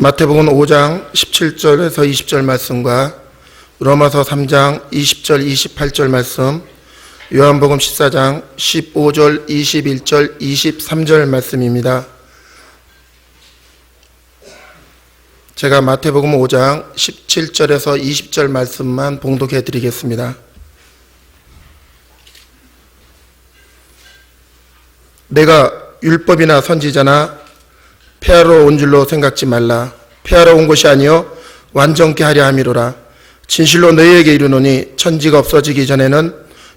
마태복음 5장 17절에서 20절 말씀과 로마서 3장 20절 28절 말씀, 요한복음 14장 15절 21절 23절 말씀입니다. 제가 마태복음 5장 17절에서 20절 말씀만 봉독해 드리겠습니다. 내가 율법이나 선지자나 폐하러 온 줄로 생각지 말라. 폐하러 온 것이 아니요 완전케 하려 함이로라. 진실로 너희에게 이르노니 천지가 없어지기 전에는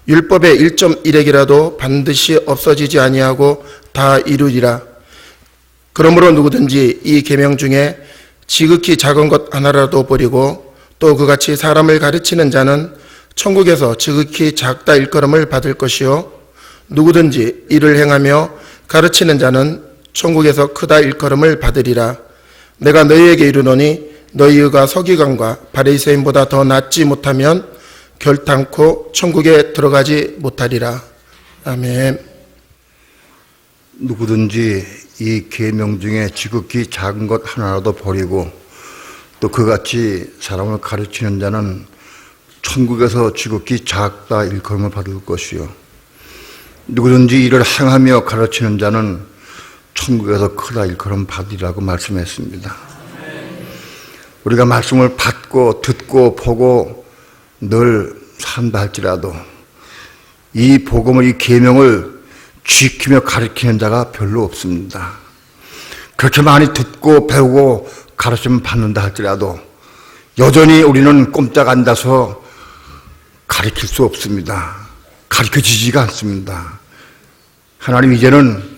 율법의 1.1핵이라도 반드시 없어지지 아니하고 다 이루리라. 그러므로 누구든지 이 계명 중에 지극히 작은 것 하나라도 버리고 또 그같이 사람을 가르치는 자는 천국에서 지극히 작다 일컬음을 받을 것이요 누구든지 이를 행하며 가르치는 자는 천국에서 크다 일컬음을 받으리라. 내가 너희에게 이르노니 너희가 서기관과 바리새인보다 더 낫지 못하면 결탄코 천국에 들어가지 못하리라. 아멘. 누구든지 이 계명 중에 지극히 작은 것 하나라도 버리고 또 그같이 사람을 가르치는 자는 천국에서 지극히 작다 일컬음을 받을 것이요 누구든지 이를 행하며 가르치는 자는 천국에서 크다 일컬음 받으리라고 말씀했습니다. 우리가 말씀을 받고 듣고 보고 늘 산다 할지라도 이 복음을, 이 계명을 지키며 가르치는 자가 별로 없습니다. 그렇게 많이 듣고 배우고 가르침 받는다 할지라도 여전히 우리는 꼼짝 앉아서 가르칠 수 없습니다. 가르쳐지지가 않습니다. 하나님 이제는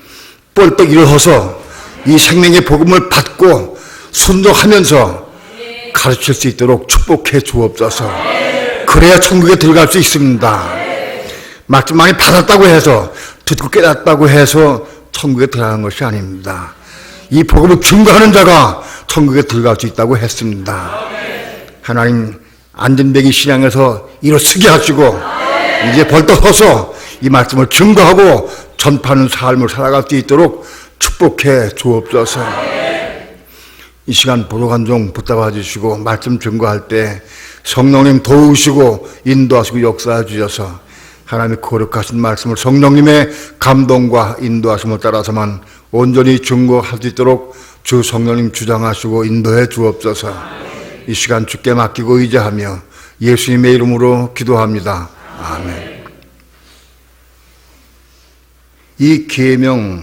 뻘떡 일어서서 이 생명의 복음을 받고 순종하면서 가르칠 수 있도록 축복해 주옵소서. 그래야 천국에 들어갈 수 있습니다. 말씀 많이 받았다고 해서, 듣고 깨닫다고 해서 천국에 들어가는 것이 아닙니다. 이 복음을 증거하는 자가 천국에 들어갈 수 있다고 했습니다. 하나님 안전뱅이 신앙에서 일어서게 하시고 이제 벌떡 서서 이 말씀을 증거하고 전파하는 삶을 살아갈 수 있도록 축복해 주옵소서. 이 시간 보도관종 붙잡아 주시고 말씀 증거할 때 성령님 도우시고 인도하시고 역사해 주셔서 하나님의 거룩하신 말씀을 성령님의 감동과 인도하심을 따라서만 온전히 증거할 수 있도록 주 성령님 주장하시고 인도해 주옵소서. 이 시간 주께 맡기고 의지하며 예수님의 이름으로 기도합니다. 아멘. 이 계명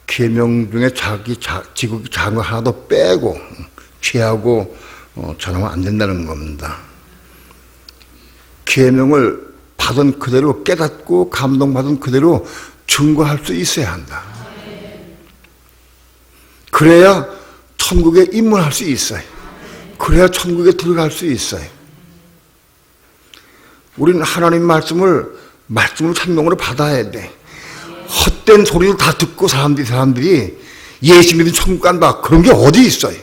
중에 지극히 작은 거 하나도 빼고 취하고 전하면 안 된다는 겁니다. 계명을 받은 그대로 깨닫고 감동받은 그대로 증거할 수 있어야 한다. 그래야 천국에 입문할 수 있어요. 그래야 천국에 들어갈 수 있어요. 우리는 하나님 말씀을 생명으로 받아야 돼. 헛된 소리를 다 듣고 사람들이 예수 믿으면 천국 간다. 그런 게 어디 있어요?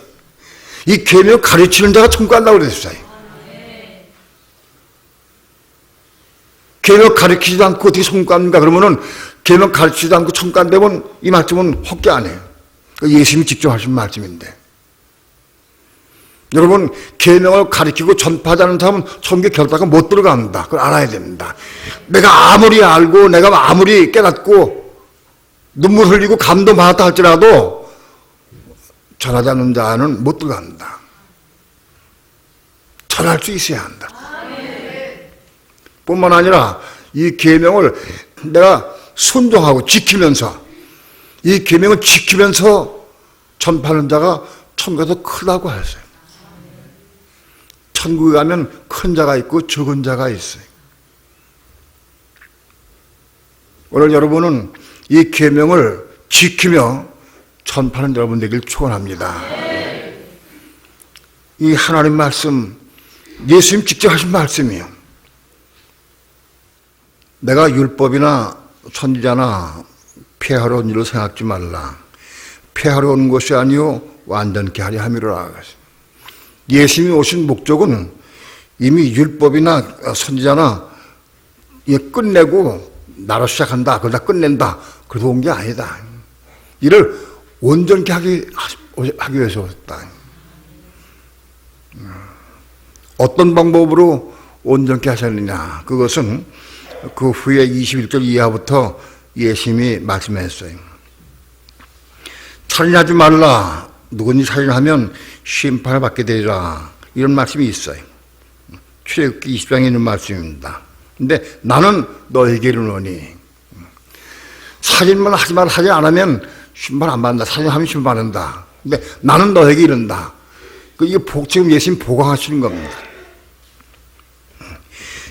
이 계명을 가르치는 자가 천국 간다고 그랬어요. 계명 가르치지도 않고 어떻게 천국 갑니까? 그러면은 계명 가르치지도 않고 천국 간다면 이 말씀은 헛게 아니에요. 예수님이 직접 하신 말씀인데. 여러분, 계명을 가르치고 전파하자는 사람은 천국에 결단가 못 들어갑니다. 그걸 알아야 됩니다. 내가 아무리 알고 내가 아무리 깨닫고 눈물 흘리고 감동받았다 할지라도 전하지 않는 자는 못 들어갑니다. 전할 수 있어야 한다. 뿐만 아니라 이 계명을 내가 순종하고 지키면서 이 계명을 지키면서 전파하는 자가 천국에서 크다고 했어요. 천국에 가면 큰 자가 있고 적은 자가 있어요. 오늘 여러분은 이 계명을 지키며 전파하는 여러분 되길 축원합니다. 이 하나님 말씀, 예수님 직접 하신 말씀이에요. 내가 율법이나 선지자나 폐하러 온 일을 생각지 말라. 폐하러 온 것이 아니요 완전케 하려 함이로라. 예수님이 오신 목적은 이미 율법이나 선지자나 끝내고 나로 시작한다, 그러다 끝낸다, 그래서 온 게 아니다. 이를 온전케 하기 하기 위해서 오셨다. 어떤 방법으로 온전케 하셨느냐? 그것은 그 후에 21절 이하부터 예수님이 말씀했어요. 살인하지 말라. 누구니 살인하면 심판을 받게 되리라. 이런 말씀이 있어요. 출애굽기 20장에 있는 말씀입니다. 근데 나는 너에게 이르노니 살인만 하지 말라. 살인 안 하면 심판 안 받는다. 살인하면 심판 받는다. 근데 나는 너에게 이른다. 이게 지금 예수님 보강하시는 겁니다.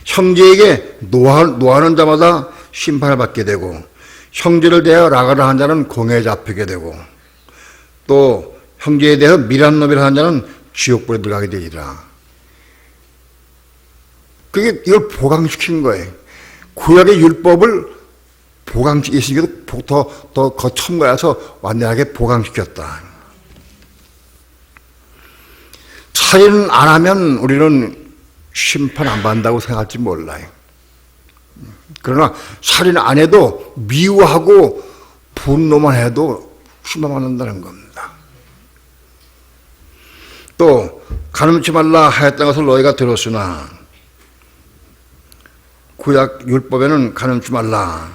형제에게 노하는 자마다 심판을 받게 되고 형제를 대하여 라가를 한 자는 공회에 잡히게 되고 또 형제에 대해서 미란 노비를 한 자는 지옥불에 들어가게 되리라. 그게 이걸 보강시키는 거예요. 구약의 율법을 예수님께서 더 첨가해서 완전하게 보강시켰다. 살인 안 하면 우리는 심판 안 받는다고 생각할지 몰라요. 그러나 살인 안 해도 미워하고 분노만 해도 심판 받는다는 겁니다. 또 가늠치 말라 하였던 것을 너희가 들었으나 구약 율법에는 가늠치 말라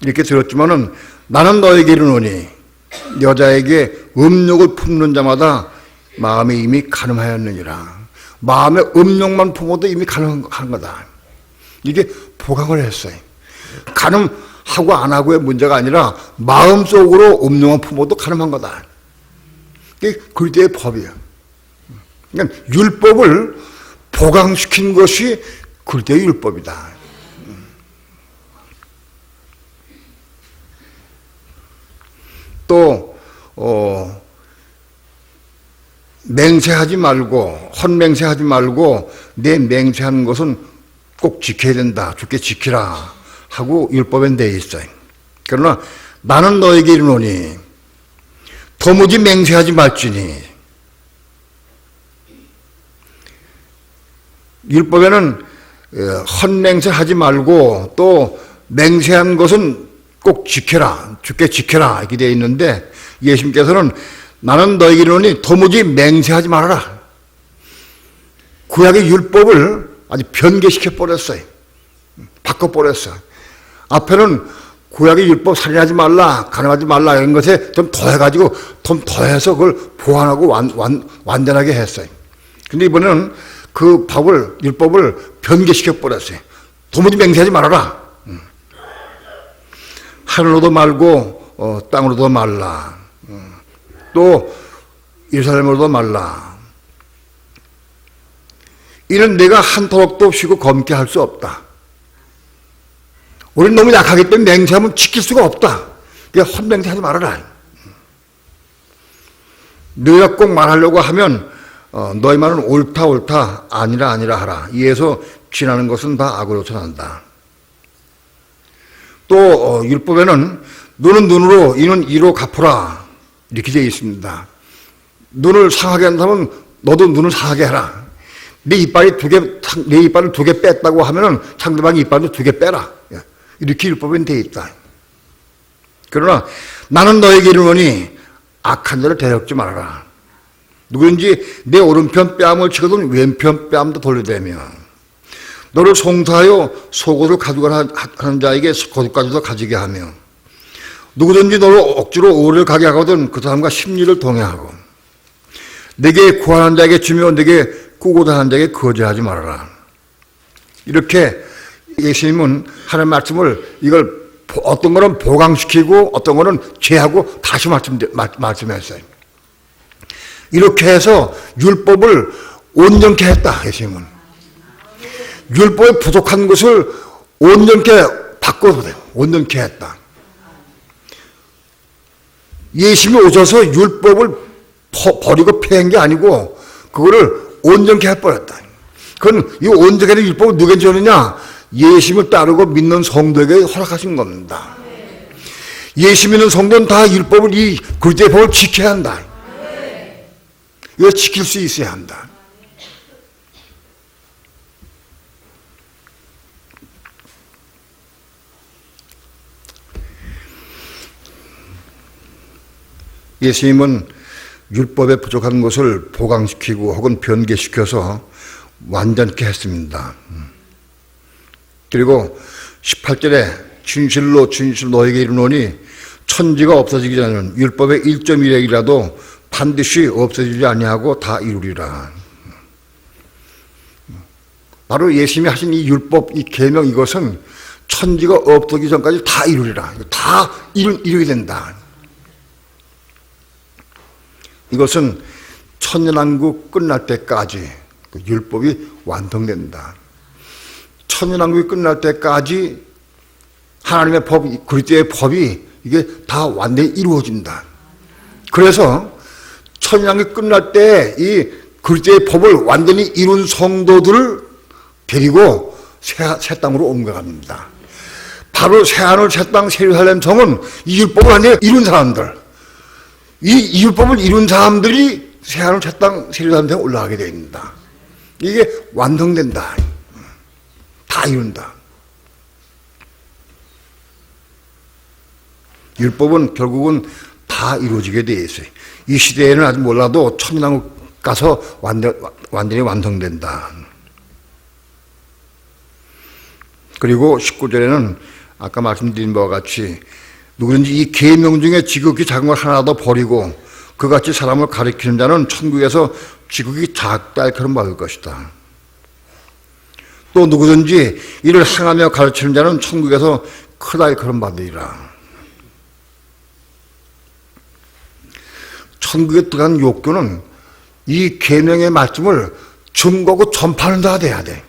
이렇게 들었지만은 나는 너에게 이르노니 여자에게 음욕을 품는 자마다 마음에 이미 가늠하였느니라. 마음에 음욕만 품어도 이미 가늠한 거다. 이게 보강을 했어요. 가늠하고 안 하고의 문제가 아니라 마음속으로 음욕만 품어도 가늠한 거다. 이게 그때의 법이에요. 그러니까 율법을 보강시킨 것이 그때의 율법이다. 또 맹세하지 말고 헛맹세하지 말고 내 맹세하는 것은 꼭 지켜야 된다. 주께 지키라 하고 율법엔 되어 있어요. 그러나 나는 너에게 이르노니 도무지 맹세하지 말지니. 율법에는 헛맹세하지 말고 또 맹세한 것은 꼭 지켜라. 주께 지켜라 이렇게 되어 있는데 예수님께서는 나는 너에게 이르노니 도무지 맹세하지 말아라. 구약의 율법을 아주 변개시켜 버렸어요. 바꿔 버렸어요. 앞에는 구약의 율법 살인하지 말라, 가늠하지 말라 이런 것에 좀 더해가지고 좀 더해서 그걸 보완하고 완전하게 했어요. 근데 이번에는 그 율법을 변개시켜 버렸어요. 도무지 맹세하지 말아라. 하늘로도 말고 땅으로도 말라. 또 예루살렘으로도 말라. 이는 내가 한토록도 쉬고 검게 할 수 없다. 우리는 너무 약하기 때문에 맹세하면 지킬 수가 없다. 그러니까 헛맹세하지 말아라. 너희가 꼭 말하려고 하면 너희 말은 옳다 아니라 하라. 이에서 지나는 것은 다 악으로 전한다. 또 율법에는 눈은 눈으로 이는 이로 갚으라 이렇게 되어 있습니다. 눈을 상하게 한다면 너도 눈을 상하게 해라. 내 이빨을 두 개 뺐다고 하면은 상대방의 이빨도 2개 빼라. 이렇게 율법엔 되어 있다. 그러나 나는 너에게 이르노니 악한 자를 대적지 말아라. 누구든지 내 오른편 뺨을 치거든 왼편 뺨도 돌려대며 너를 송사하여 속옷을 가져가라 하는 자에게 겉옷까지도 가지게 하며 누구든지 너를 억지로 오를 가게 하거든 그 사람과 심리를 동행하고 내게 구하는 자에게 주며 내게 꾸고자 하는 자에게 거절하지 말아라. 이렇게 예수님은 하는 말씀을 이걸 어떤 거는 보강시키고 어떤 거는 제하고 다시 말씀했어요. 이렇게 해서 율법을 온전케 했다. 예수님은 율법에 부족한 것을 온전케 바꿔서 온전케 했다. 예수님이 오셔서 율법을 버리고 폐한 게 아니고 그거를 온전케 해버렸다. 그건 이 온전케 된 율법을 누구에게 주느냐? 예수님을 따르고 믿는 성도에게 허락하신 겁니다. 예수 믿는 성도는 다 율법을 이 그리스도의 법을 지켜야 한다. 이거 지킬 수 있어야 한다. 예수님은 율법에 부족한 것을 보강시키고 혹은 변개시켜서 완전케 했습니다. 그리고 18절에 진실로 진실로 너에게 이르노니 천지가 없어지기 전에는 율법의 1.1핵이라도 반드시 없어지지 아니하고 다 이루리라. 바로 예수님이 하신 이 율법, 이 계명, 이것은 천지가 없어지기 전까지 다 이루리라. 다 이루게 된다. 이것은 천년왕국 끝날 때까지 그 율법이 완성된다. 천년왕국이 끝날 때까지 하나님의 법, 그리스도의 법이 이게 다 완전히 이루어진다. 그래서 천년왕국이 끝날 때 이 그리스도의 법을 완전히 이룬 성도들을 데리고 새 땅으로 옮겨갑니다. 바로 새하늘 새 땅 예루살렘 성은 이 율법을 완전히 이룬 사람들, 이 율법을 이룬 사람들이 새하늘 새 땅 예루살렘 성에 올라가게 되어 있습니다. 이게 완성된다. 다 이룬다. 율법은 결국은 다 이루어지게 되어 있어요. 이 시대에는 아직 몰라도 천년왕국 가서 완전히 완성된다. 그리고 19절에는 아까 말씀드린 바와 같이 누구든지 이 계명 중에 지극히 작은 걸 하나도 버리고 그같이 사람을 가리키는 자는 천국에서 지극히 작다 일컬음 받을 것이다. 또 누구든지 이를 행하며 가르치는 자는 천국에서 크다 일컬음 받으리라. 천국에 들어간 욕구는 이 계명의 말씀을 증거하고 전파하는 자가 돼야 돼.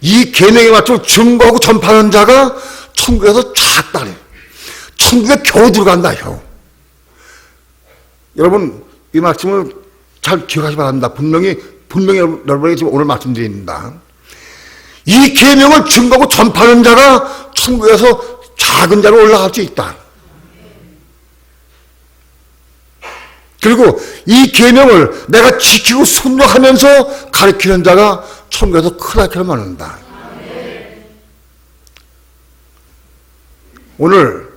이 계명의 말씀을 증거하고 전파하는 자가 천국에서 작다래. 천국에 겨우 들어간다, 겨우. 여러분, 이 말씀을 잘 기억하시 바랍니다. 분명히 여러분에게 지금 오늘 말씀드립니다. 이 계명을 증거하고 전파하는 자가 천국에서 작은 자로 올라갈 수 있다. 그리고 이 계명을 내가 지키고 순종하면서 가르치는 자가 천국에서 크다 이렇게 말한다. 오늘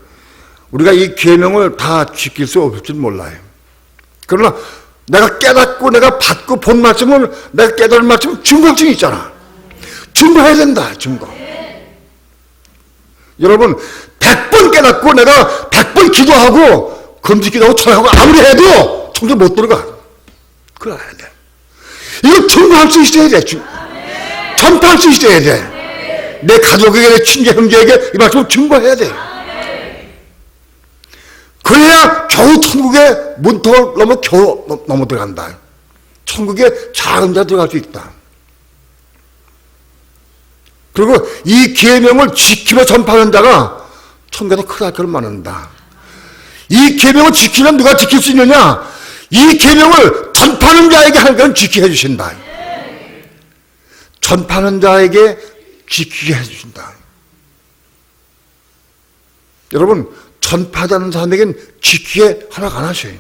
우리가 이 계명을 다 지킬 수 없을지 몰라요. 그러나 내가 깨닫고 내가 받고 본 말씀을 내가 깨달은 말씀은 증거증이 있잖아. 증거해야 된다. 증거. 여러분 100번 깨닫고 내가 100번 기도하고 금식기도하고 철하고 아무리 해도 천국 못 들어가. 그래야 돼. 이거 증거할 수 있어야 돼. 전파할 수 있어야 돼. 내 가족에게, 내 친구, 형제에게 이 말씀을 증거해야 돼. 그래야 겨우 천국의 문턱을 넘어 겨우 넘어 들어간다. 천국에 작은 자 들어갈 수 있다. 그리고 이 계명을 지키며 전파하는 자가 천국에서 크다 할 것을 말한다. 이 계명을 지키면 누가 지킬 수 있느냐? 이 계명을 전파하는 자에게 하나님은 지키게 해주신다. 전파하는 자에게 지키게 해주신다. 여러분 전파하는 사람에게는 지키게 허락 안 하셔요.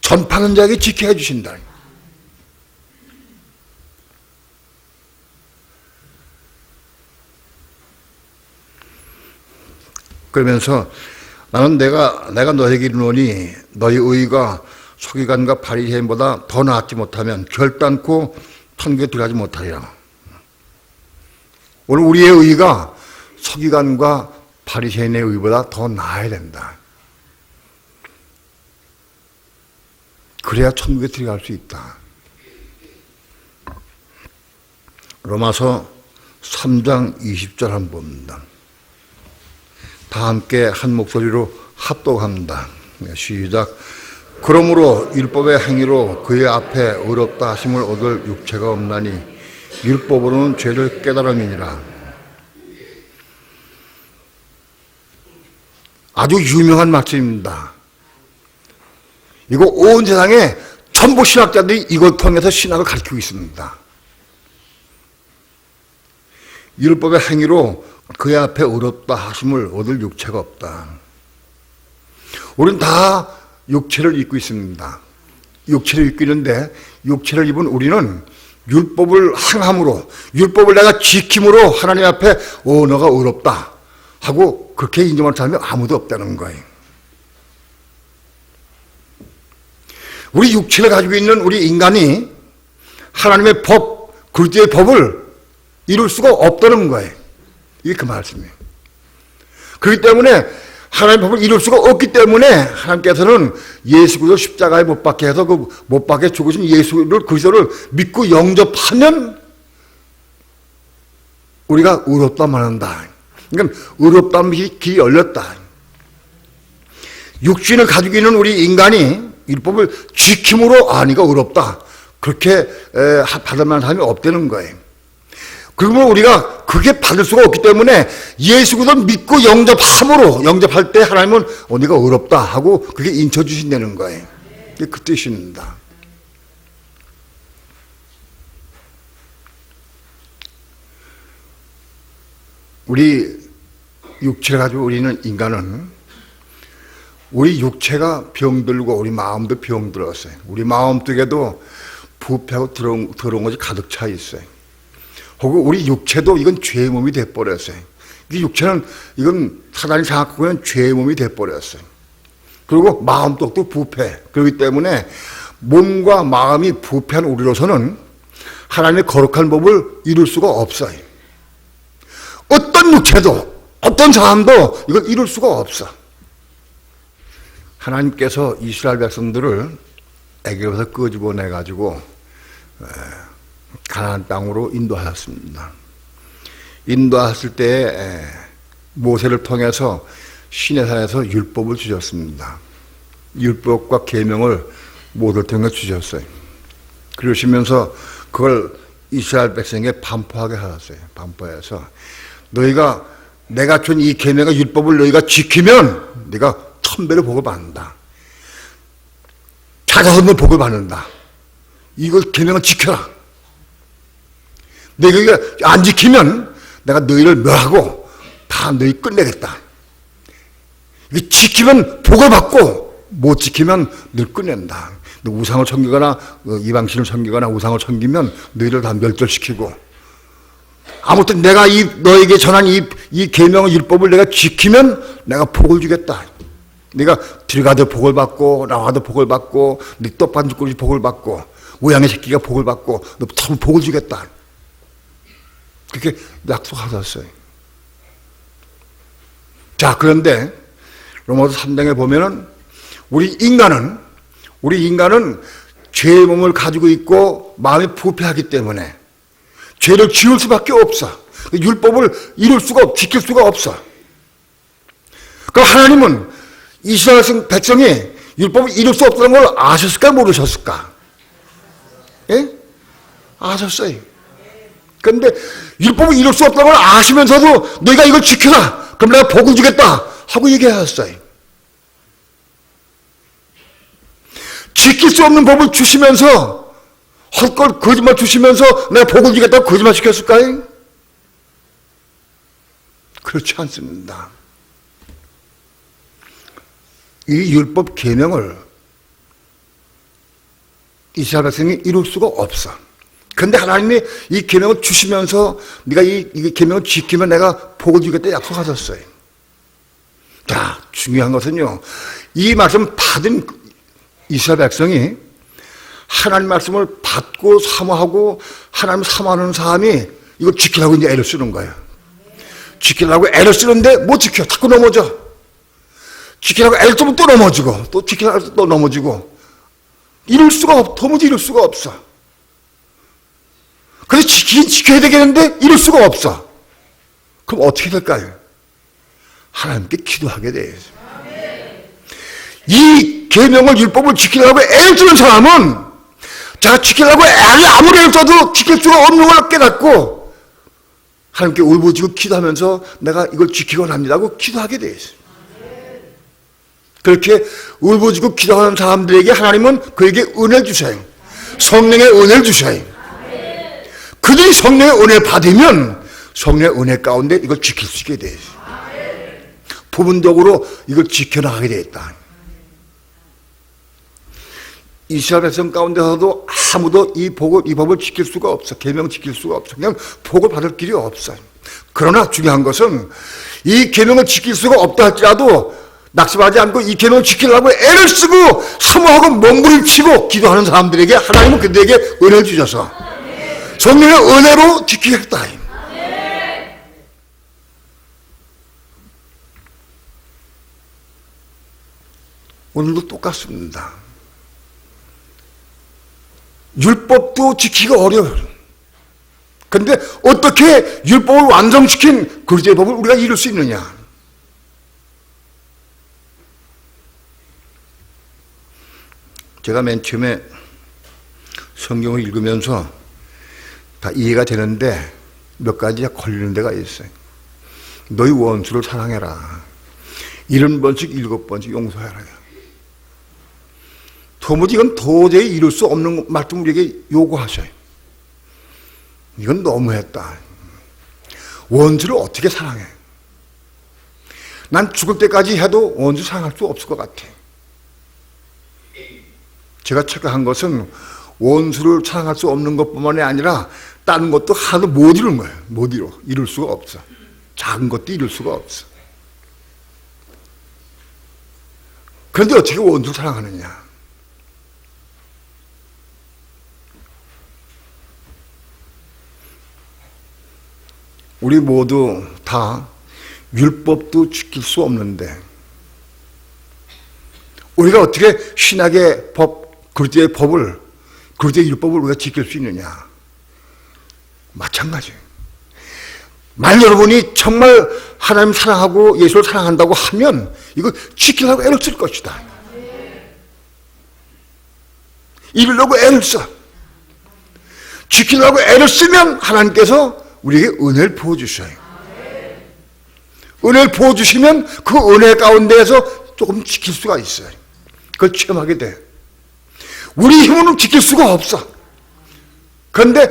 전파하는 자에게 지키게 해주신다. 그러면서 나는 내가 너에게 이르노니 너희 의가 서기관과 바리새인보다 더 나았지 못하면 결단코 천국에 들어가지 못하리라. 오늘 우리의 의가 서기관과 바리새인의 의보다 더 나아야 된다. 그래야 천국에 들어갈 수 있다. 로마서 3장 20절 한번 봅니다. 다 함께 한 목소리로 합독합니다. 시작. 그러므로 율법의 행위로 그의 앞에 의롭다 하심을 얻을 육체가 없나니 율법으로는 죄를 깨달음이니라. 아주 유명한 말씀입니다. 이거 온 세상에 전부 신학자들이 이걸 통해서 신학을 가르치고 있습니다. 율법의 행위로 그의 앞에 의롭다 하심을 얻을 육체가 없다. 우리는 다 육체를 입고 있습니다. 육체를 입고 있는데 육체를 입은 우리는 율법을 행함으로 율법을 내가 지킴으로 하나님 앞에 너가 의롭다 하고 그렇게 인정할 사람이 아무도 없다는 거예요. 우리 육체를 가지고 있는 우리 인간이 하나님의 법, 그리스도의 법을 이룰 수가 없다는 거예요. 이게 그 말씀이에요. 그렇기 때문에 하나님의 법을 이룰 수가 없기 때문에 하나님께서는 예수 그리스도 십자가에 못 박게 해서 그 못 박게 죽으신 예수를 그리스도를 믿고 영접하면 우리가 의롭다 말한다. 그러니까 의롭다는 길이 열렸다. 육신을 가지고 있는 우리 인간이 율법을 지킴으로 네가 의롭다. 그렇게 받을 만한 사람이 없다는 거예요. 그러면 우리가 그게 받을 수가 없기 때문에 예수 그리스도를 믿고 영접할 때 하나님은 네가 의롭다 하고 그게 인쳐주신다는 거예요. 그 뜻입니다. 우리 육체를 가지고 우리는 인간은 우리 육체가 병들고 우리 마음도 병들었어요. 우리 마음 속에도 부패하고 더러운 것이 가득 차 있어요. 혹은 우리 육체도 이건 죄의 몸이 돼버렸어요. 이 육체는 이건 사단이 장악하고 있는 죄의 몸이 돼버렸어요. 그리고 마음도 부패. 그렇기 때문에 몸과 마음이 부패한 우리로서는 하나님의 거룩한 법을 이룰 수가 없어요. 어떤 육체도 어떤 사람도 이걸 이룰 수가 없어. 하나님께서 이스라엘 백성들을 애굽에서 끄집어내가지고 가나안 땅으로 인도하셨습니다. 인도하셨을 때 모세를 통해서 시내산에서 율법을 주셨습니다. 율법과 계명을 모세를 통해 주셨어요. 그러시면서 그걸 이스라엘 백성에게 반포하게 하셨어요. 반포해서 너희가 내가 준 이 계명과 율법을 너희가 지키면 네가 1000배로 복을 받는다. 찾아서 너 복을 받는다. 이걸 계명을 지켜라. 내가 이거 안 지키면 내가 너희를 멸하고 다 너희 끝내겠다. 이거 지키면 복을 받고 못 지키면 늘 끝낸다. 너 우상을 섬기거나 이방신을 섬기거나 우상을 섬기면 너희를 다 멸절시키고 아무튼 내가 너에게 전한 이 계명의 율법을 내가 지키면 내가 복을 주겠다. 네가 들어가도 복을 받고 나와도 복을 받고 네 떡반죽거리 복을 받고 우양의 새끼가 복을 받고 너 참 복을 주겠다. 그렇게 약속하셨어요. 자, 그런데 로마서 3장에 보면은 우리 인간은 죄의 몸을 가지고 있고 마음이 부패하기 때문에 죄를 지을 수밖에 없어. 율법을 이룰 수가 없어. 지킬 수가 없어. 그럼 하나님은 이스라엘 백성이 율법을 이룰 수 없다는 걸 아셨을까 모르셨을까? 예? 아셨어요. 그런데 율법을 이룰 수 없다는 걸 아시면서도 너희가 이걸 지켜라. 그럼 내가 복을 주겠다 하고 얘기하셨어요. 지킬 수 없는 법을 주시면서 헛걸 거짓말 주시면서 내가 복을 주겠다고 거짓말 시켰을까요? 그렇지 않습니다. 이 율법 계명을 이스라엘 백성이 이룰 수가 없어. 그런데 하나님이 이 계명을 주시면서 네가 이 계명을 지키면 내가 복을 주겠다 약속하셨어요. 자, 중요한 것은요, 이 말씀 받은 이스라엘 백성이 하나님 말씀을 받고 사모하고 하나님 사모하는 사람이 이걸 지키려고 이제 애를 쓰는 거예요. 지키려고 애를 쓰는데 못 지켜. 자꾸 넘어져. 지키려고 애를 쓰면 또 넘어지고 또 지키려고 또 넘어지고 이룰 수가 없어. 도무지 이룰 수가 없어. 그래서 지키긴 지켜야 되겠는데 이룰 수가 없어. 그럼 어떻게 될까요? 하나님께 기도하게 돼요. 이 계명을 율법을 지키려고 애를 쓰는 사람은 자가 지키려고 아무리 애를 써도 지킬 수가 없는 걸 깨닫고 하나님께 울부짖고 기도하면서 내가 이걸 지키곤 합니다 하고 기도하게 돼 있어요. 그렇게 울부짖고 기도하는 사람들에게 하나님은 그에게 은혜를 주셔요. 성령의 은혜를 주셔요. 그들이 성령의 은혜를 받으면 성령의 은혜 가운데 이걸 지킬 수 있게 돼요. 부분적으로 이걸 지켜나가게 되었다. 이스라엘 백성 가운데서도 아무도 이 법을 지킬 수가 없어. 계명 지킬 수가 없어. 그냥 복을 받을 길이 없어요. 그러나 중요한 것은 이 계명을 지킬 수가 없다 할지라도 낙심하지 않고 이 계명을 지키려고 애를 쓰고 사모하고 몸부림치고 기도하는 사람들에게 하나님은 그들에게 은혜를 주셔서 성령의 은혜로 지키겠다. 오늘도 똑같습니다. 율법도 지키기가 어려워요. 그런데 어떻게 율법을 완성시킨 그리스도의 법을 우리가 이룰 수 있느냐? 제가 맨 처음에 성경을 읽으면서 다 이해가 되는데 몇 가지 걸리는 데가 있어요. 너희 원수를 사랑해라. 70번씩 7번씩 용서해라. 도무지 이건 도저히 이룰 수 없는 말씀 우리에게 요구하셔요. 이건 너무했다. 원수를 어떻게 사랑해? 난 죽을 때까지 해도 원수 사랑할 수 없을 것 같아. 제가 착각한 것은 원수를 사랑할 수 없는 것뿐만이 아니라 다른 것도 하나도 못 이루는 거예요. 못 이뤄. 이룰 수가 없어. 작은 것도 이룰 수가 없어. 그런데 어떻게 원수를 사랑하느냐? 우리 모두 다 율법도 지킬 수 없는데 우리가 어떻게 신학의 법, 그리스도의 법을, 그리스도의 율법을 우리가 지킬 수 있느냐? 마찬가지예요. 만약 여러분이 정말 하나님 사랑하고 예수를 사랑한다고 하면 이거 지키려고 애를 쓸 것이다. 이루려고 애를 써. 지키려고 애를 쓰면 하나님께서 우리에게 은혜를 부어주셔요. 은혜를 부어주시면 그 은혜 가운데에서 조금 지킬 수가 있어요. 그걸 체험하게 돼. 우리 힘으로는 지킬 수가 없어. 그런데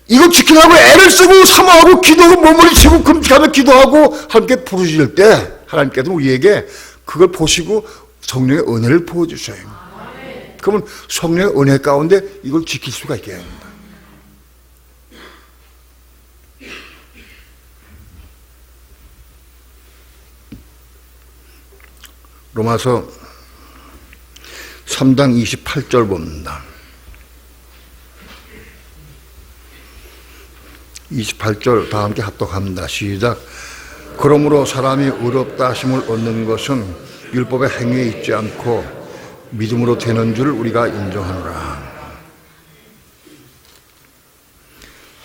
이거 지키려고 애를 쓰고 사모하고 기도하고 몸부림치고 금식하며 기도하고 함께 부르실 때 하나님께서 우리에게 그걸 보시고 성령의 은혜를 부어주셔요. 그러면 성령의 은혜 가운데 이걸 지킬 수가 있게 합니다. 로마서 3장 28절 봅니다. 28절 다 함께 합독합니다. 시작. 그러므로 사람이 의롭다 하심을 얻는 것은 율법의 행위에 있지 않고 믿음으로 되는 줄 우리가 인정하노라.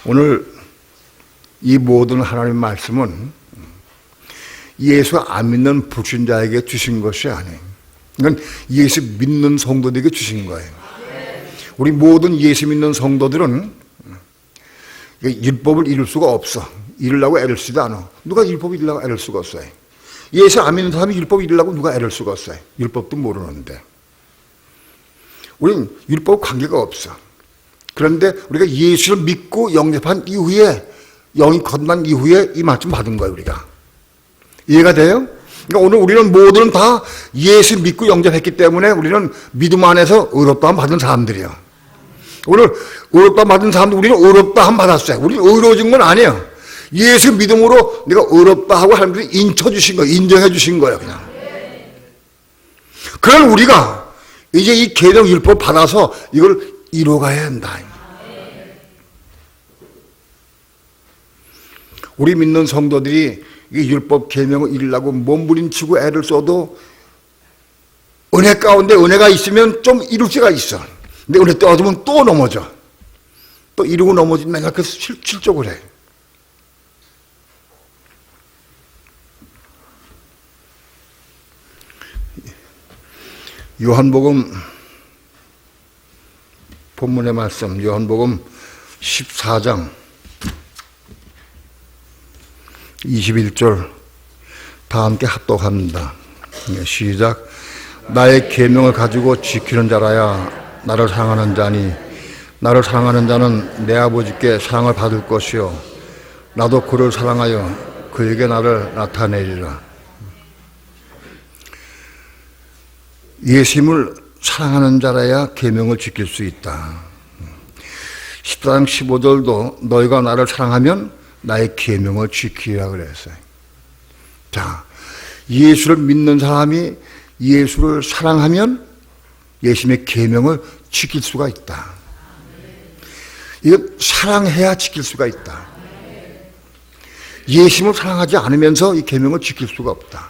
오늘 이 모든 하나님의 말씀은 예수 안 믿는 불신자에게 주신 것이 아니에요. 이건 예수 믿는 성도들에게 주신 거예요. 우리 모든 예수 믿는 성도들은 율법을 이룰 수가 없어. 이루려고 애를 쓰지 않아. 누가 율법을 이루려고 애를 쓰고 없어요. 예수 안 믿는 사람이 율법을 이루려고 누가 애를 쓰고 없어요. 율법도 모르는데. 우리는 율법 관계가 없어. 그런데 우리가 예수를 믿고 영접한 이후에, 영이 거듭난 이후에 이 말씀 받은 거예요, 우리가. 이해가 돼요? 그러니까 오늘 우리는 모두는 다 예수 믿고 영접했기 때문에 우리는 믿음 안에서 의롭다함 받은 사람들이에요. 오늘 의롭다함 받은 사람들, 우리는 의롭다함 받았어요. 우리는 의로워진 건 아니에요. 예수 믿음으로 내가 의롭다 하고 하나님들이 인쳐주신 거예요. 인정해 주신 거예요, 그냥. 그럼 우리가 이제 이 계명 율법 받아서 이걸 이루어가야 한다. 우리 믿는 성도들이 이 율법 계명을 이루려고 몸부림치고 애를 써도 은혜 가운데 은혜가 있으면 좀 이룰 수가 있어. 근데 은혜 떨어지면 또 넘어져. 또 이루고 넘어지면 내가 그래서 실족을 해. 요한복음 본문의 말씀, 요한복음 14장 21절 다 함께 합독합니다. 시작. 나의 계명을 가지고 지키는 자라야 나를 사랑하는 자니 나를 사랑하는 자는 내 아버지께 사랑을 받을 것이요 나도 그를 사랑하여 그에게 나를 나타내리라. 예수님을 사랑하는 자라야 계명을 지킬 수 있다. 14장 15절도 너희가 나를 사랑하면 나의 계명을 지키라 그랬어요. 자, 예수를 믿는 사람이 예수를 사랑하면 예수님의 계명을 지킬 수가 있다. 이건 사랑해야 지킬 수가 있다. 예수님을 사랑하지 않으면서 이 계명을 지킬 수가 없다.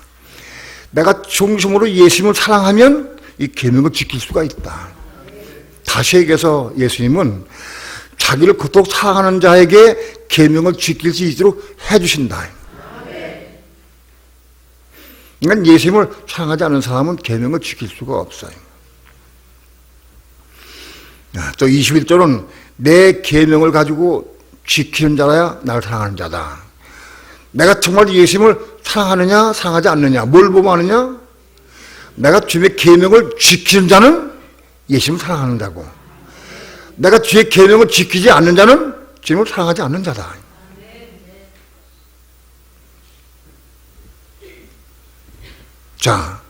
내가 중심으로 예수님을 사랑하면 이 계명을 지킬 수가 있다. 다시 얘기해서 예수님은 자기를 그토록 사랑하는 자에게 계명을 지킬 수 있도록 해주신다. 그러니까 예수님을 사랑하지 않는 사람은 계명을 지킬 수가 없어요. 또 21절은 내 계명을 가지고 지키는 자라야 나를 사랑하는 자다. 내가 정말 예수님을 사랑하느냐 사랑하지 않느냐 뭘 보면 아느냐? 내가 주님의 계명을 지키는 자는 예수님을 사랑하는 자고, 내가 주의 계명을 지키지 않는 자는 주님을 사랑하지 않는 자다. 자,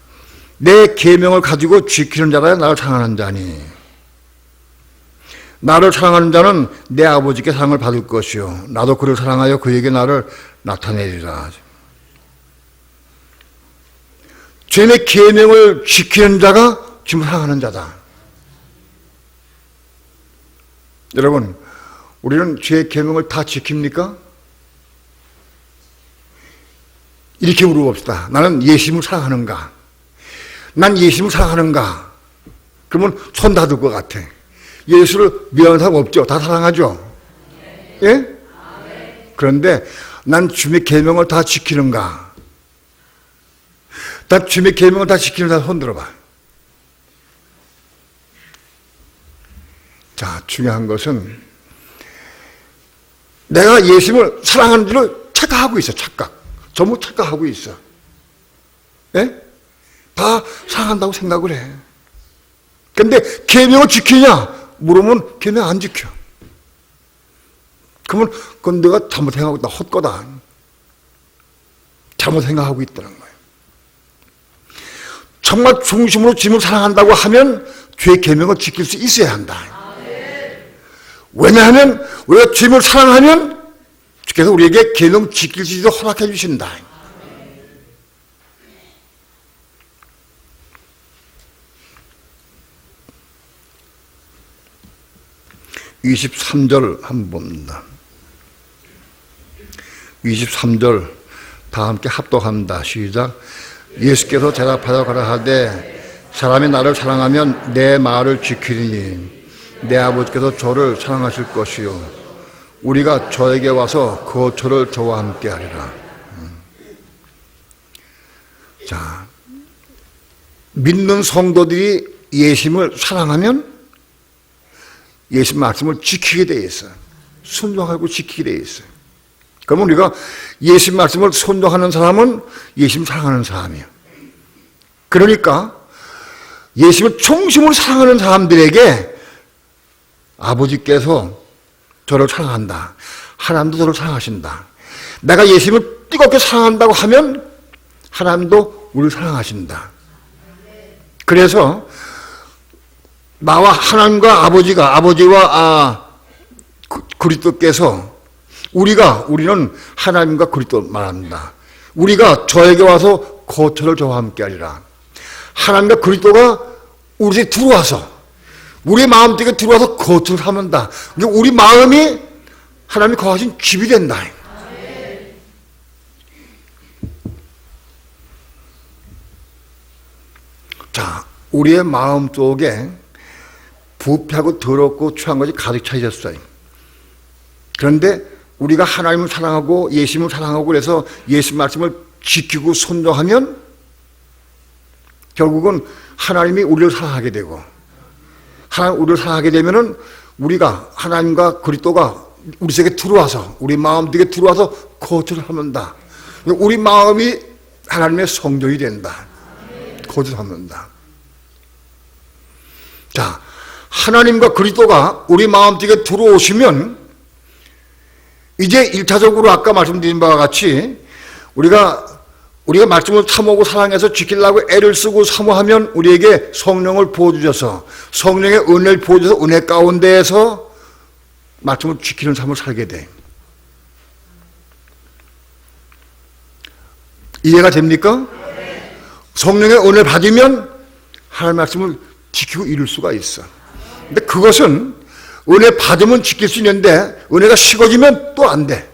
내 계명을 가지고 지키는 자라야 나를 사랑하는 자니, 나를 사랑하는 자는 내 아버지께 사랑을 받을 것이요 나도 그를 사랑하여 그에게 나를 나타내리라. 주님의 계명을 지키는 자가 주님을 사랑하는 자다. 여러분, 우리는 주의 계명을 다 지킵니까? 이렇게 물어봅시다. 나는 예수님을 사랑하는가? 난 예수님을 사랑하는가? 그러면 손 다 들 것 같아. 예수를 미워하는 사람 없죠? 다 사랑하죠? 예? 그런데 난 주님의 계명을 다 지키는가? 난 주님의 계명을 다 지키는 사람 손 들어봐. 자, 중요한 것은 내가 예수님을 사랑하는 줄을 착각하고 있어. 착각. 전부 착각하고 있어. 예? 다 사랑한다고 생각을 해. 근데 계명을 지키냐? 물으면 계명 안 지켜. 그러면 그건 내가 잘못 생각하고 있다. 헛거다. 잘못 생각하고 있다는 거예요. 정말 중심으로 주님을 사랑한다고 하면 주의 계명을 지킬 수 있어야 한다. 왜냐하면 우리가 주님을 사랑하면 주께서 우리에게 계명 지킬 수 있도록 허락해 주신다. 23절 한번 봅니다. 23절 다 함께 합독합니다. 시작. 예수께서 대답하여 가라사대 사람이 나를 사랑하면 내 말을 지키리니 내 아버지께서 저를 사랑하실 것이요 우리가 저에게 와서 그 저를 저와 함께 하리라. 자, 믿는 성도들이 예수님을 사랑하면 예수님 말씀을 지키게 돼 있어요. 순종하고 지키게 돼 있어요. 그러면 우리가 예수님 말씀을 순종하는 사람은 예수님 사랑하는 사람이에요. 그러니까 예수님을 중심으로 사랑하는 사람들에게 아버지께서 저를 사랑한다. 하나님도 저를 사랑하신다. 내가 예수님을 뜨겁게 사랑한다고 하면 하나님도 우리를 사랑하신다. 그래서 나와 하나님과 아버지와 그리스도께서 우리는 하나님과 그리스도 말합니다. 우리가 저에게 와서 거처를 저와 함께 하리라. 하나님과 그리스도가 우리에게 들어와서 우리 마음 속에 들어와서 거처를 삼는다. 우리 마음이 하나님이 거하신 집이 된다. 자, 우리의 마음 속에 부패하고 더럽고 추한 것이 가득 차 있었어요. 그런데 우리가 하나님을 사랑하고 예수님을 사랑하고 그래서 예수 말씀을 지키고 순종하면 결국은 하나님이 우리를 사랑하게 되고, 하나님 우리를 사랑하게 되면은 우리가 하나님과 그리스도가 우리 속에 들어와서 우리 마음 속에 들어와서 거처를 합니다. 우리 마음이 하나님의 성전이 된다. 거처를 합니다. 자, 하나님과 그리스도가 우리 마음 속에 들어오시면 이제 1차적으로 아까 말씀드린 바와 같이 우리가 말씀을 사모하고 사랑해서 지키려고 애를 쓰고 사모하면 우리에게 성령을 부어주셔서 성령의 은혜를 부어주셔서 은혜 가운데에서 말씀을 지키는 삶을 살게 돼. 이해가 됩니까? 성령의 은혜를 받으면 하나님의 말씀을 지키고 이룰 수가 있어. 근데 그것은 은혜 받으면 지킬 수 있는데 은혜가 식어지면 또 안 돼.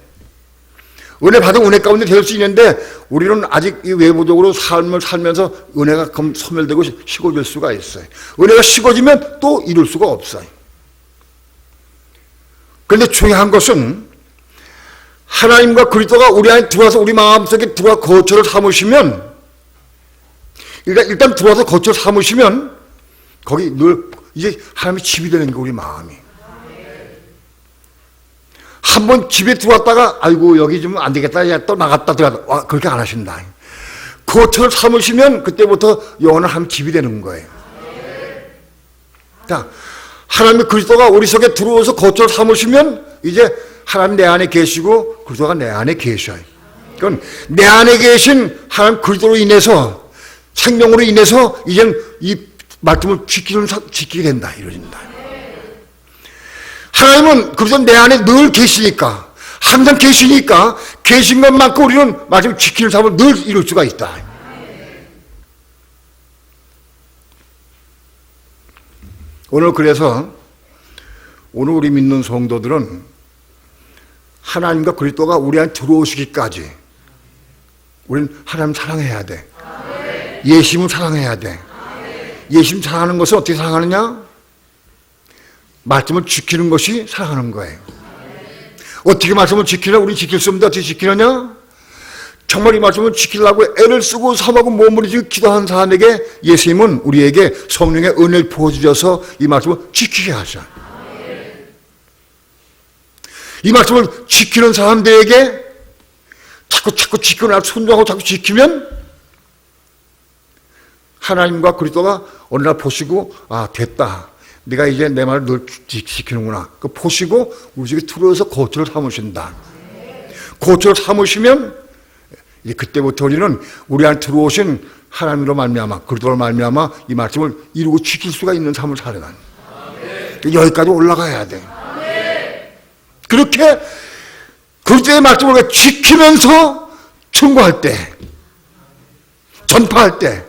은혜 받으면 은혜 가운데 될 수 있는데 우리는 아직 이 외부적으로 삶을 살면서 은혜가 소멸되고 식어질 수가 있어요. 은혜가 식어지면 또 이룰 수가 없어요. 그런데 중요한 것은 하나님과 그리스도가 우리 안에 들어와서 우리 마음속에 들어와 거처를 삼으시면, 일단 들어와서 거처를 삼으시면 거기 늘 이제 하나님의 집이 되는 거, 우리 마음이. 한번 집에 들어왔다가 아이고 여기 좀 안 되겠다, 이제 또 나갔다 들어갔다, 그렇게 안 하신다. 거처를 삼으시면 그때부터 영원한 하나님 집이 되는 거예요. 자, 하나님의 그리스도가 우리 속에 들어와서 거처를 삼으시면 이제 하나님 내 안에 계시고 그리스도가 내 안에 계셔요. 그건 내 안에 계신 하나님 그리스도로 인해서, 생명으로 인해서 이젠 이 말씀을 지키게 된다, 이루어진다. 하나님은 그래서 내 안에 늘 계시니까, 항상 계시니까 계신 것만큼 우리는 말씀을 지키는 삶을 늘 이룰 수가 있다. 오늘 그래서 오늘 우리 믿는 성도들은 하나님과 그리스도가 우리 안에 들어오시기까지 우리는 하나님 사랑해야 돼. 예수님을 사랑해야 돼. 예수님 사랑하는 것은 어떻게 사랑하느냐? 말씀을 지키는 것이 사랑하는 거예요. 어떻게 말씀을 지키냐? 우리 지킬 수 없는데 어떻게 지키느냐? 정말 이 말씀을 지키려고 애를 쓰고 삶하고 몸을 지고 기도하는 사람에게 예수님은 우리에게 성령의 은혜를 부어주셔서 이 말씀을 지키게 하셔. 이 말씀을 지키는 사람들에게 자꾸 지키고 순종하고 자꾸 지키면 하나님과 그리스도가 어느 날 보시고, 아, 됐다, 네가 이제 내 말을 늘 지키는구나. 그 보시고 우리 집에 들어와서 거처를 삼으신다. 거처를 삼으시면 이제 그때부터 우리는 우리 안에 들어오신 하나님으로 말미암아, 그리스도로 말미암아 이 말씀을 이루고 지킬 수가 있는 삶을 살아가는. 여기까지 올라가야 돼. 그렇게 그리스도의 말씀을 지키면서 증거할 때, 전파할 때,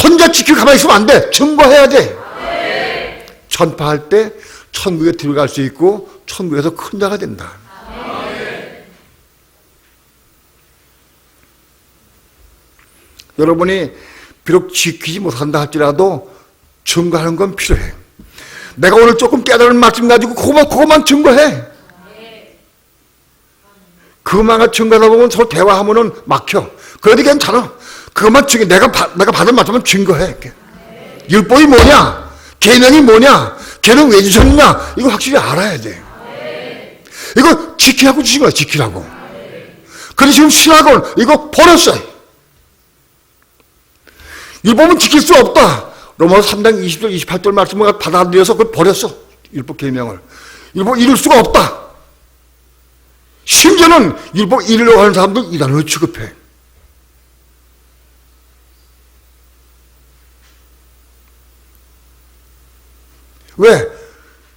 혼자 지키고 가만히 있으면 안 돼. 증거해야 돼. 전파할 때 천국에 들어갈 수 있고 천국에서 큰 자가 된다. 여러분이 비록 지키지 못한다 할지라도 증거하는 건 필요해. 내가 오늘 조금 깨달은 말씀 가지고 그것만 증거해. 그것만 증거하다 보면 서로 대화하면은 막혀. 그래도 괜찮아. 그것만 내가 받은 말씀은 증거해. 율법이 뭐냐? 계명이 뭐냐? 걔는 왜 주셨느냐? 이거 확실히 알아야 돼. 이거 지키라고 주신 거야, 지키라고. 그런데 지금 신학은 이거 버렸어요. 율법은 지킬 수 없다. 로마서 3장 20절 28절 말씀을 받아들여서 그걸 버렸어. 율법 계명을. 율법 이룰 수가 없다. 심지어는 율법 이루려고 하는 사람들 이단으로 취급해. 왜?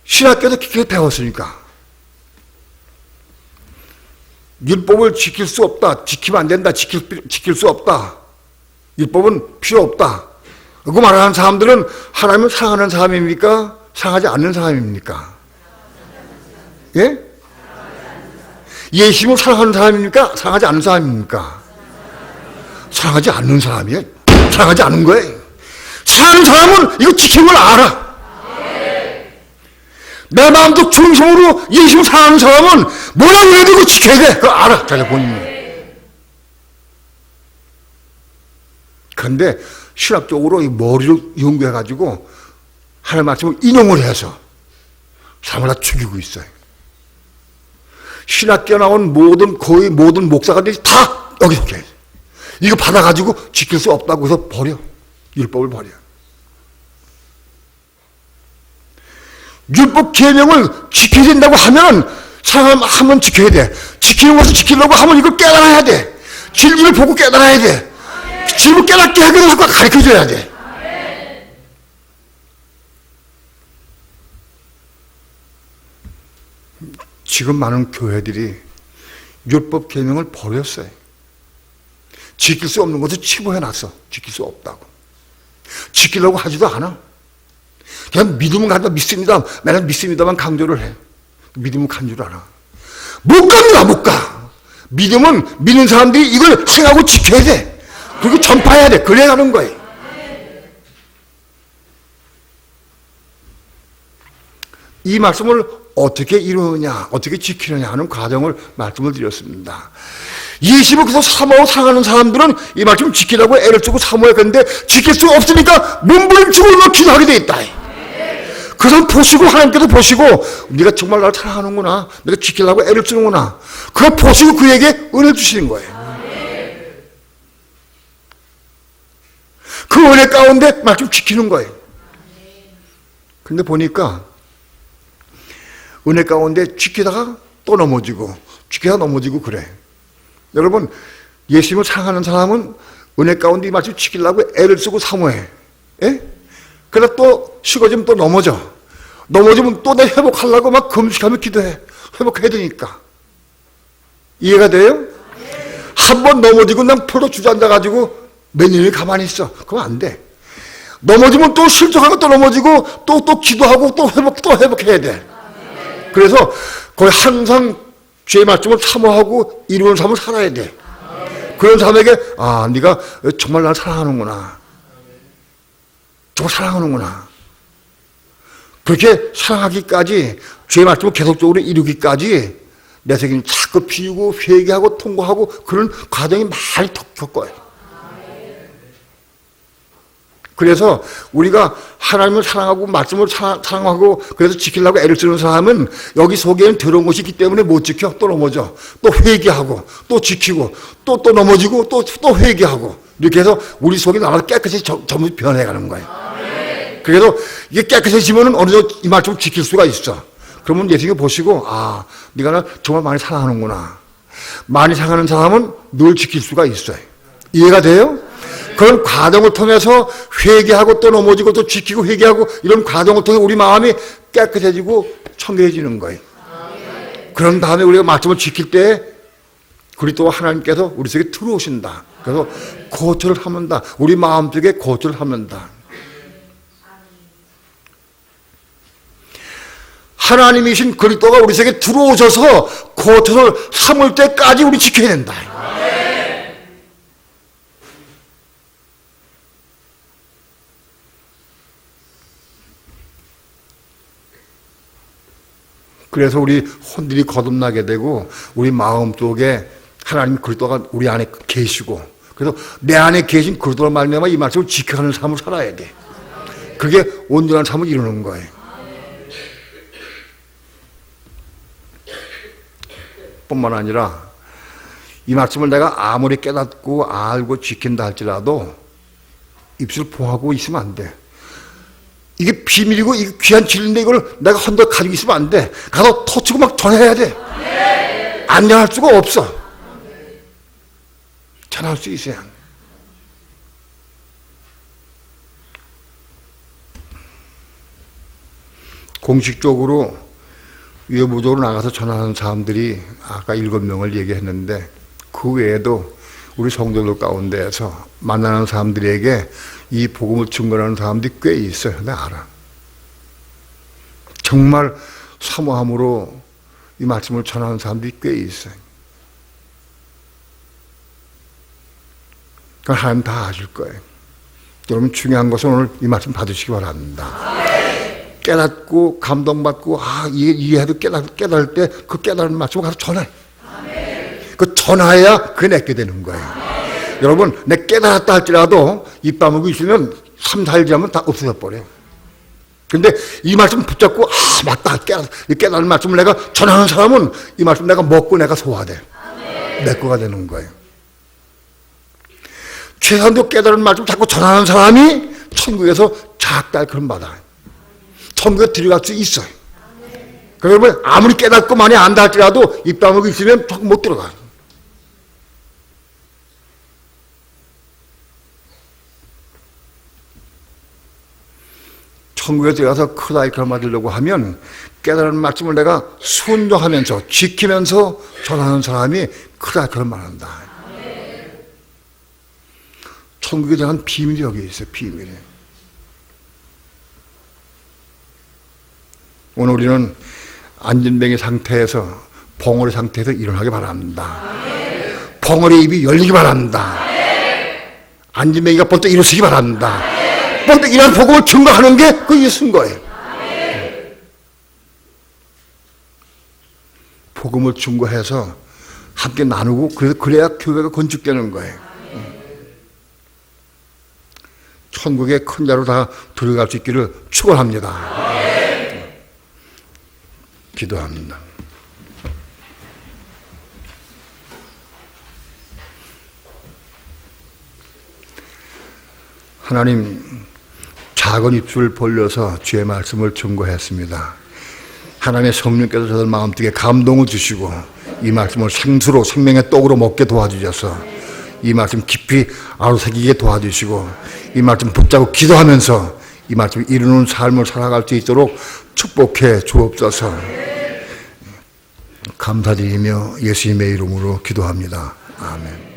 신학교에서 그렇게 배웠으니까. 율법을 지킬 수 없다. 지키면 안 된다. 지킬 수 없다. 율법은 필요 없다. 그 말하는 사람들은 하나님을 사랑하는 사람입니까? 사랑하지 않는 사람입니까? 예? 예수님을 사랑하는 사람입니까? 사랑하지 않는 사람입니까? 사랑하지 않는 사람이에요. 사랑하지 않는 거예요. 사랑하는 사람은 이거 지키는 걸 알아. 내 마음도 중심으로 예수를 사랑하는 사람은 뭐라고 해도 그거 지켜야 돼. 그거 알아. 자기 본인이. 그런데 신학적으로 이 머리를 연구해가지고 하나님의 말씀을 인용을 해서 사람을 다 죽이고 있어요. 신학교에 나온 거의 모든 목사가들이 다 여기 속해. 이거 받아가지고 지킬 수 없다고 해서 버려. 율법을 버려. 율법 계명을 지켜야 된다고 하면 사람 하면 지켜야 돼. 지키는 것을 지키려고 하면 이걸 깨달아야 돼. 진리를 보고 깨달아야 돼. 진리를 깨닫게 하기 위해서 가르쳐줘야 돼. 지금 많은 교회들이 율법 계명을 버렸어요. 지킬 수 없는 것을 치부해놨어. 지킬 수 없다고. 지키려고 하지도 않아. 그냥 믿음은 간다. 믿습니다. 나는 믿습니다만 강조를 해. 믿음은 간 줄 알아. 못 갑니다. 못 가. 믿음은 믿는 사람들이 이걸 행하고 지켜야 돼. 그리고 전파해야 돼. 그래야 가는 거예요. 이 말씀을 어떻게 이루느냐, 어떻게 지키느냐 하는 과정을 말씀을 드렸습니다. 예수님을 그래서 사모하고 사랑하는 사람들은 이 말씀을 지키려고 애를 쓰고 사모해야 하는데 지킬 수 없으니까 몸부림치고 기도하게 돼 있다. 그 사람 보시고 하나님께서 보시고 네가 정말 나를 사랑하는구나, 내가 지키려고 애를 쓰는구나, 그걸 보시고 그에게 은혜 주시는 거예요. 그 은혜 가운데 말씀 지키는 거예요. 근데 보니까 은혜 가운데 지키다가 또 넘어지고 지키다가 넘어지고 그래. 여러분, 예수님을 사랑하는 사람은 은혜 가운데 이 말씀 지키려고 애를 쓰고 사모해. 예? 그러다 또 식어지면 또 넘어져. 넘어지면 또 내 회복하려고 막 금식하며 기도해. 회복해야 되니까. 이해가 돼요? 한 번 넘어지고 난 포로 주저앉아가지고 몇 년을 가만히 있어. 그럼 안 돼. 넘어지면 또 실족하고 또 넘어지고 또 기도하고 또 회복해야 돼. 그래서 거의 항상 죄의 말씀을 사모하고 이루는 삶을 살아야 돼. 그런 사람에게 네가 정말 나를 사랑하는구나, 정말 사랑하는구나, 그렇게 사랑하기까지 죄의 말씀을 계속적으로 이루기까지 내 생기는 자꾸 비우고 회개하고 통과하고 그런 과정이 많이 겪어요. 그래서 우리가 하나님을 사랑하고 말씀을 사랑하고 그래서 지키려고 애를 쓰는 사람은 여기 속에는 더러운 것이 있기 때문에 못 지켜. 또 넘어져. 또 회개하고 또 지키고 또 넘어지고 또 회개하고 이렇게 해서 우리 속이 나와서 깨끗이 전부 변해가는 거예요. 그래서 이게 깨끗해지면 어느 정도 이 말씀을 지킬 수가 있어. 그러면 예수님이 보시고 네가 나 정말 많이 사랑하는구나. 많이 사랑하는 사람은 늘 지킬 수가 있어요. 이해가 돼요? 그런 과정을 통해서 회개하고 또 넘어지고 또 지키고 회개하고 이런 과정을 통해 우리 마음이 깨끗해지고 청결해지는 거예요. 그런 다음에 우리가 말씀을 지킬 때 그리스도 하나님께서 우리 속에 들어오신다. 그래서 고쳐를 하면다. 우리 마음속에 고쳐를 하면다. 하나님이신 그리스도가 우리 속에 들어오셔서 고쳐를 삼을 때까지 우리 지켜야 된다. 그래서 우리 혼들이 거듭나게 되고 우리 마음 속에 하나님 그리스도가 우리 안에 계시고 그래서 내 안에 계신 그리스도로 말미암아 이 말씀을 지켜가는 삶을 살아야 돼. 그게 온전한 삶을 이루는 거예요. 뿐만 아니라 이 말씀을 내가 아무리 깨닫고 알고 지킨다 할지라도 입술 봉하고 있으면 안 돼. 이게 비밀이고 이게 귀한 진리인데 이걸 내가 혼자 가지고 있으면 안 돼. 가서 터치고 막 전해야 돼. 안 전할 수가 없어. 전할 수 있어야 해. 공식적으로 외부적으로 나가서 전하는 사람들이 아까 7명을 얘기했는데 그 외에도 우리 성도들 가운데에서 만나는 사람들에게 이 복음을 증거하는 사람들이 꽤 있어요. 내가 알아. 정말 사모함으로 이 말씀을 전하는 사람들이 꽤 있어요. 그걸 하나님 다 아실 거예요. 여러분 중요한 것은 오늘 이 말씀 받으시기 바랍니다. 깨닫고 감동받고 이해해도 깨달을 때 그 깨달은 말씀을 가서 전해. 그 전화해야 그게 내게 되는 거예요. 여러분, 내 깨달았다 할지라도 입 다물고 있으면 3, 4일 지나면 다 없어져 버려요. 근데 이 말씀 붙잡고 맞다 깨달은 말씀을 내가 전하는 사람은 이 말씀 내가 먹고 내가 소화돼. 내 거가 되는 거예요. 최소한도 깨달은 말씀 자꾸 전하는 사람이 천국에서 작달 그런 받아요. 천국에 들어갈 수 있어요. 그러면 아무리 깨닫고 많이 안다 할지라도 입 다물고 있으면 조금 못 들어가요. 천국에 들어가서 크다 이렇게 맞으려고 하면 깨달은 말씀을 내가 순종하면서 지키면서 전하는 사람이 크다 그런 말한다. 천국에 대한 비밀이 여기 있어요. 비밀이. 오늘 우리는 안진뱅이 상태에서 벙어리 상태에서 일어나기 바랍니다. 벙어리 입이 열리기 바랍니다. 안진뱅이가 번뜩 일어서기 바랍니다. 번뜩 이런 복음을 증거하는 게 그 예수인 거예요. 복음을 증거해서 함께 나누고 그래야 교회가 건축되는 거예요. 천국의 큰 자로 다 들어갈 수 있기를 축원합니다. 기도합니다. 하나님, 작은 입술을 벌려서 주의 말씀을 증거했습니다. 하나님의 성령께서 저들 마음속에 감동을 주시고 이 말씀을 생수로 생명의 떡으로 먹게 도와주셔서 이 말씀 깊이 아로새기게 도와주시고 이 말씀 붙잡고 기도하면서 이 말씀을 이루는 삶을 살아갈 수 있도록 축복해 주옵소서. 감사드리며 예수님의 이름으로 기도합니다. 아멘.